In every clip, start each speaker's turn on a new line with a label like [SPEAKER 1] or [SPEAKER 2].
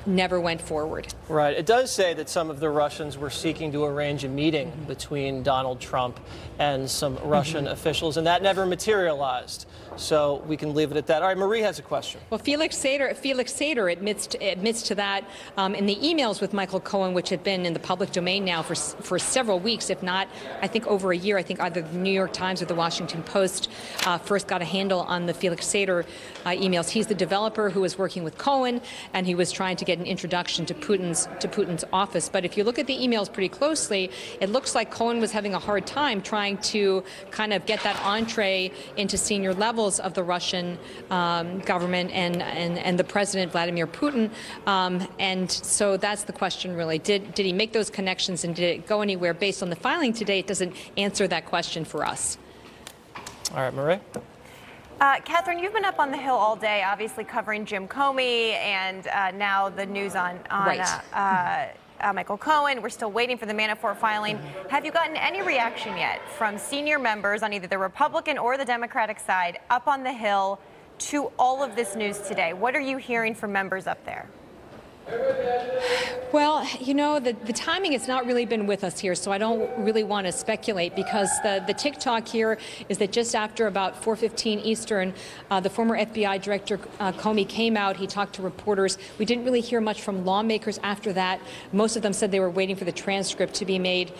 [SPEAKER 1] never went forward.
[SPEAKER 2] Right. It does say that some of the Russians were seeking to arrange a meeting between Donald Trump and some Russian officials, and that never materialized. So we can leave it at that. All right, Marie has a question.
[SPEAKER 1] Well, Felix Sater admits to that in the emails with Michael Cohen, which had been in the public domain now for several weeks, if not, I think, over a year. I think either the New York Times or the Washington Post first got a handle on the Felix Sater emails. He's the developer who was working with Cohen, and he was trying to get an introduction to Putin's office. But if you look at the emails pretty closely, it looks like Cohen was having a hard time trying to kind of get that entree into senior levels of the Russian government and the president, Vladimir Putin. And so that's the question, really. Did he make those connections, and did it go anywhere? Based on the filing today, it doesn't answer that question for us.
[SPEAKER 2] All right, Marie.
[SPEAKER 3] Catherine, you've been up on the Hill all day, obviously covering Jim Comey and now the news on Michael Cohen. We're still waiting for the Manafort filing. Have you gotten any reaction yet from senior members on either the Republican or the Democratic side up on the Hill to all of this news today? What are you hearing from members up there?
[SPEAKER 1] Well, you know, the timing has not really been with us here, so I don't really want to speculate, because the TikTok here is that just after about 4:15 Eastern, the former FBI Director Comey came out. He talked to reporters. We didn't really hear much from lawmakers after that. Most of them said they were waiting for the transcript to be made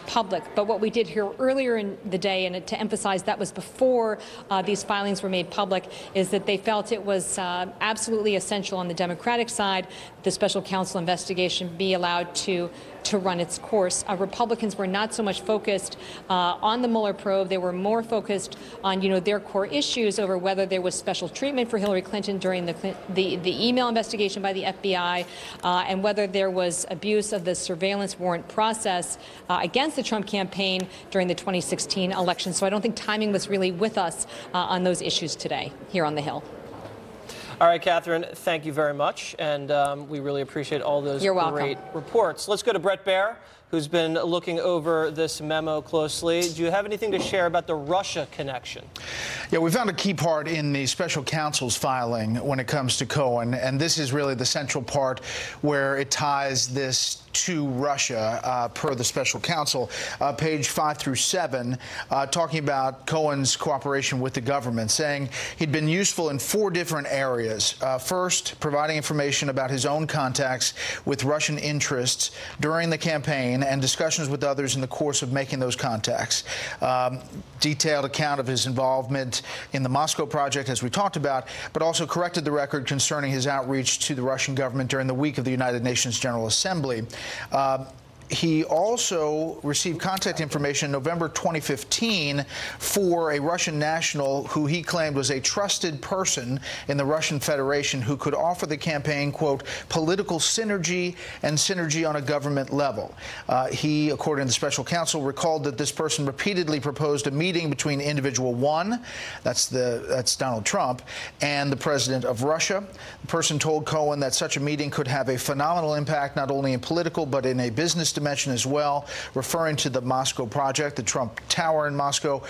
[SPEAKER 1] public. But what we did hear earlier in the day, and to emphasize that was before these filings were made public, is that they felt it was absolutely essential on the Democratic side the special counsel investigation be allowed to run its course. Republicans were not so much focused on the Mueller probe. They were more focused on, their core issues over whether there was special treatment for Hillary Clinton during the email investigation by the FBI, and whether there was abuse of the surveillance warrant process against the Trump campaign during the 2016 election. So I don't think timing was really with us on those issues today here on the Hill.
[SPEAKER 2] All right, Catherine, thank you very much, and we really appreciate all those great reports. Let's go to Bret Baier, who's been looking over this memo closely. Do you have anything to share about the Russia connection?
[SPEAKER 4] Yeah, we found a key part in the special counsel's filing when it comes to Cohen, and this is really the central part where it ties this to Russia, per the special counsel, page 5 through 7, talking about Cohen's cooperation with the government, saying he'd been useful in 4 different areas. First, providing information about his own contacts with Russian interests during the campaign and discussions with others in the course of making those contacts. Detailed account of his involvement in the Moscow project, as we talked about, but also corrected the record concerning his outreach to the Russian government during the week of the United Nations General Assembly. He also received contact information in November 2015 for a Russian national who he claimed was a trusted person in the Russian Federation who could offer the campaign, quote, political synergy and synergy on a government level. He, according to the special counsel, recalled that this person repeatedly proposed a meeting between individual 1, that's Donald Trump, and the president of Russia. The person told Cohen that such a meeting could have a phenomenal impact not only in political but in a business dimension as well, referring to the Moscow project, the Trump Tower in Moscow,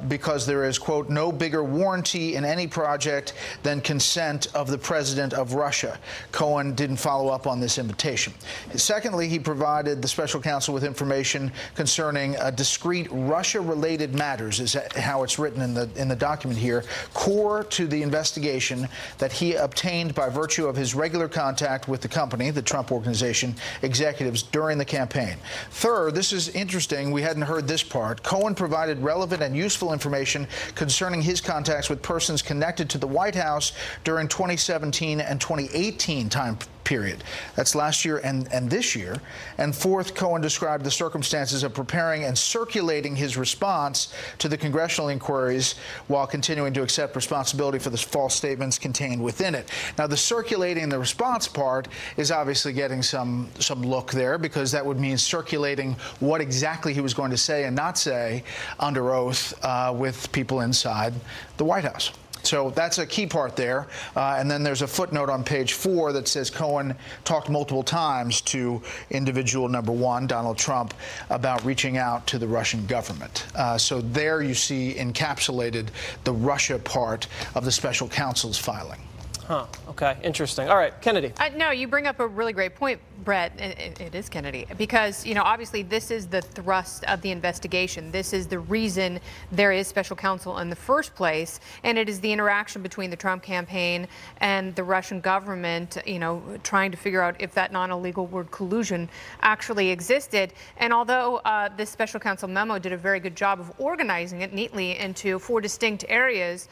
[SPEAKER 4] because there is, quote, no bigger warranty in any project than consent of the president of Russia. Cohen didn't follow up on this invitation. Secondly, he provided the special counsel with information concerning discrete Russia-related matters, is how it's written in the document here, core to the investigation that he obtained by virtue of his regular contact with the company, the Trump Organization, executives during the campaign. Third, this is interesting, we hadn't heard this part, Cohen provided relevant and useful information concerning his contacts with persons connected to the White House during 2017 and 2018 time period. That's last year and this year. And fourth, Cohen described the circumstances of preparing and circulating his response to the congressional inquiries while continuing to accept responsibility for the false statements contained within it. Now, the circulating and the response part is obviously getting some look there, because that would mean circulating what exactly he was going to say and not say under oath with people inside the White House. So that's a key part there. And then there's a footnote on page 4 that says Cohen talked multiple times to individual number 1, Donald Trump, about reaching out to the Russian government. So there you see encapsulated the Russia part of the special counsel's filing.
[SPEAKER 2] Huh. Okay. Interesting. All right, Kennedy.
[SPEAKER 5] No, you bring up a really great point, Brett. It is Kennedy, because, you know, obviously this is the thrust of the investigation. This is the reason there is special counsel in the first place, and it is the interaction between the Trump campaign and the Russian government, you know, trying to figure out if that non-illegal word collusion actually existed. And although this special counsel memo did a very good job of organizing it neatly into 4 distinct areas,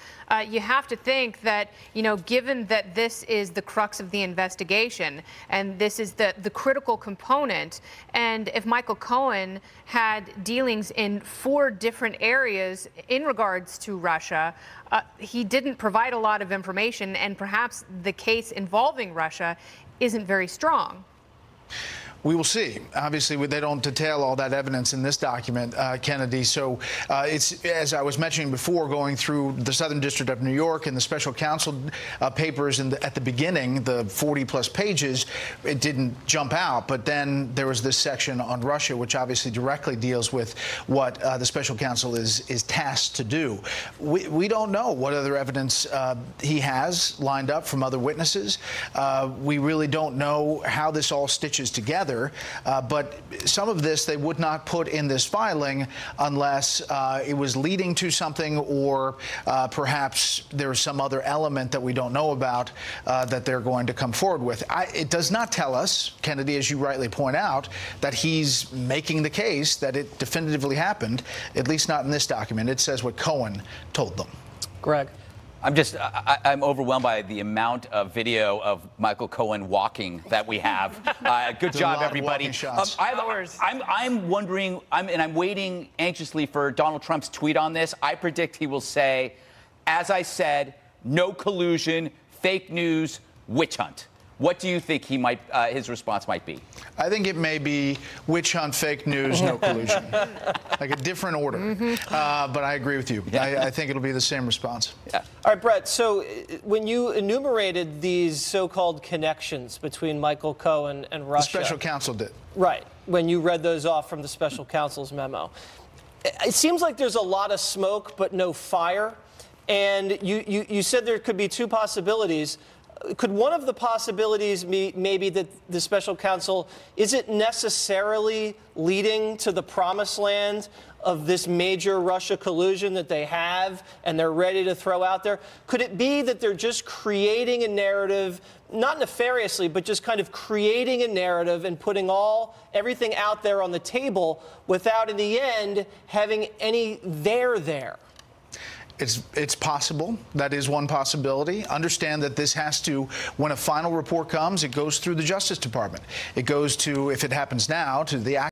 [SPEAKER 5] you have to think that, you know, given that this is the crux of the investigation and this is the critical component, and if Michael Cohen had dealings in 4 different areas in regards to Russia, he didn't provide a lot of information, and perhaps the case involving Russia isn't very strong.
[SPEAKER 4] We will see. Obviously, they don't detail all that evidence in this document, Kennedy. So it's, as I was mentioning before, going through the Southern District of New York and the special counsel papers at the beginning, the 40-plus pages, it didn't jump out. But then there was this section on Russia, which obviously directly deals with what the special counsel is tasked to do. We don't know what other evidence he has lined up from other witnesses. We really don't know how this all stitches together. But some of this they would not put in this filing unless it was leading to something, or perhaps there's some other element that we don't know about that they're going to come forward with. It does not tell us, Kennedy, as you rightly point out, that he's making the case that it definitively happened, at least not in this document. It says what Cohen told them.
[SPEAKER 2] Greg.
[SPEAKER 6] I'm overwhelmed by the amount of video of Michael Cohen walking that we have. Good job, everybody. I'm wondering, and I'm waiting anxiously for Donald Trump's tweet on this. I predict he will say, as I said, no collusion, fake news, witch hunt. What do you think his response might be?
[SPEAKER 4] I think it may be witch hunt, fake news, no collusion. Like a different order. But I agree with you. I think it'll be the same response.
[SPEAKER 2] Yeah. All right, Brett, so when you enumerated these so-called connections between Michael Cohen and Russia.
[SPEAKER 4] The special counsel did.
[SPEAKER 2] Right, when you read those off from the special counsel's memo. It seems like there's a lot of smoke but no fire. And you said there could be 2 possibilities. Could one of the possibilities be maybe that the special counsel isn't necessarily leading to the promised land of this major Russia collusion that they have and they're ready to throw out there? Could it be that they're just creating a narrative, not nefariously, but just kind of creating a narrative and putting everything out there on the table without, in the end, having any there?
[SPEAKER 4] It's possible. That is one possibility. Understand that this has to, when a final report comes, it goes through the Justice Department. It goes to, if it happens now, to the